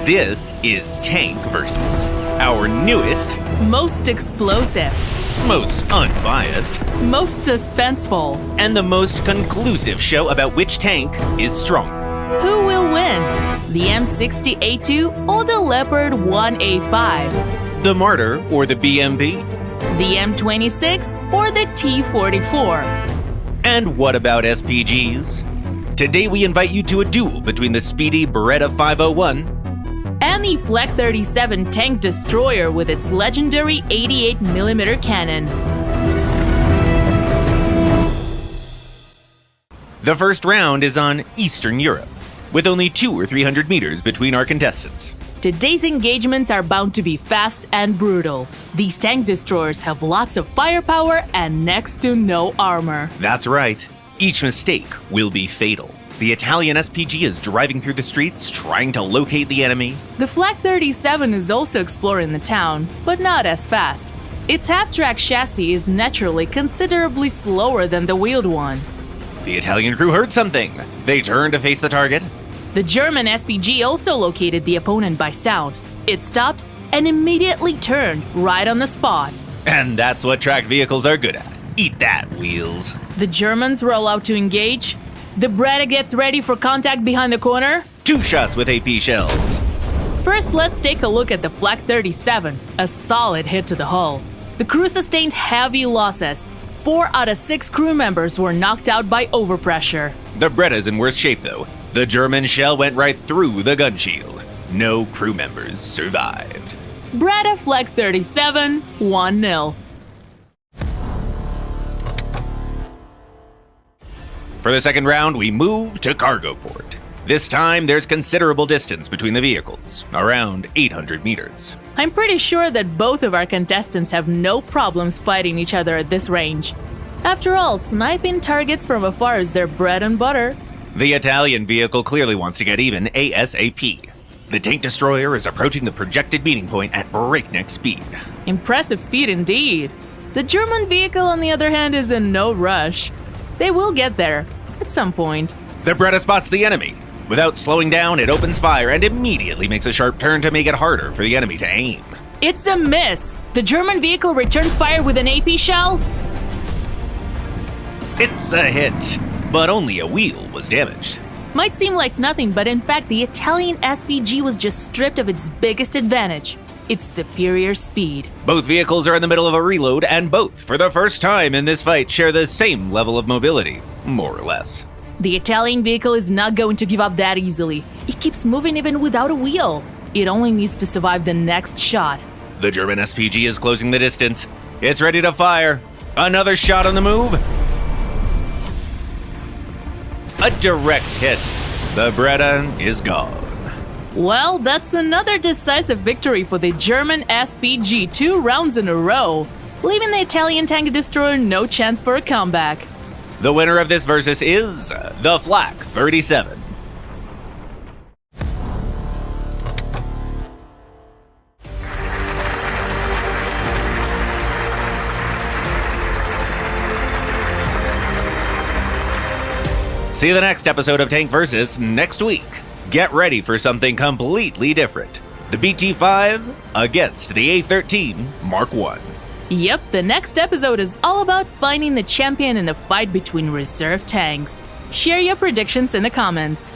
This is Tank Versus, our newest, Most explosive, most unbiased, most suspenseful. and the most conclusive show about which tank is stronger. Who will win? The M60A2 or the Leopard 1A5? The Martyr or the BMP? The M26 or the T44? And what about SPGs? Today we invite you to a duel between the speedy Breda 501 And the Flak 37 tank destroyer with its legendary 88mm cannon. The first round is on Eastern Europe, with only 200 or 300 meters between our contestants. Today's engagements are bound to be fast and brutal. These tank destroyers have lots of firepower and next to no armor. That's right. Each mistake will be fatal. The Italian SPG is driving through the streets trying to locate the enemy. The Flak 37 is also exploring the town, but not as fast. Its half-track chassis is naturally considerably slower than the wheeled one. The Italian crew heard something. They turn to face the target. The German SPG also located the opponent by sound. It stopped and immediately turned right on the spot. And that's what tracked vehicles are good at. Eat that, wheels. The Germans roll out to engage. The Breda gets ready for contact behind the corner. 2 shots with AP shells. First, let's take a look at the Flak 37, a solid hit to the hull. The crew sustained heavy losses. 4 out of 6 crew members were knocked out by overpressure. The Breda's in worse shape though. The German shell went right through the gun shield. No crew members survived. Breda Flak 37, 1-0. For the second round, we move to cargo port. This time, there's considerable distance between the vehicles, around 800 meters. I'm pretty sure that both of our contestants have no problems fighting each other at this range. After all, sniping targets from afar is their bread and butter. The Italian vehicle clearly wants to get even ASAP. The tank destroyer is approaching the projected meeting point at breakneck speed. Impressive speed indeed. The German vehicle, on the other hand, is in no rush. They will get there, at some point. The Breda spots the enemy. Without slowing down, it opens fire and immediately makes a sharp turn to make it harder for the enemy to aim. It's a miss! The German vehicle returns fire with an AP shell. It's a hit, but only a wheel was damaged. Might seem like nothing, but in fact, the Italian SPG was just stripped of its biggest advantage, its superior speed. Both vehicles are in the middle of a reload, and both, for the first time in this fight, share the same level of mobility, more or less. The Italian vehicle is not going to give up that easily. It keeps moving even without a wheel. It only needs to survive the next shot. The German SPG is closing the distance. It's ready to fire. Another shot on the move. A direct hit. The Breda is gone. Well, that's another decisive victory for the German SPG 2 rounds in a row, leaving the Italian tank destroyer no chance for a comeback. The winner of this versus is the Flak 37. See the next episode of Tank Versus next week. Get ready for something completely different. The BT5 against the A13 Mark I. Yep, the next episode is all about finding the champion in the fight between reserve tanks. Share your predictions in the comments.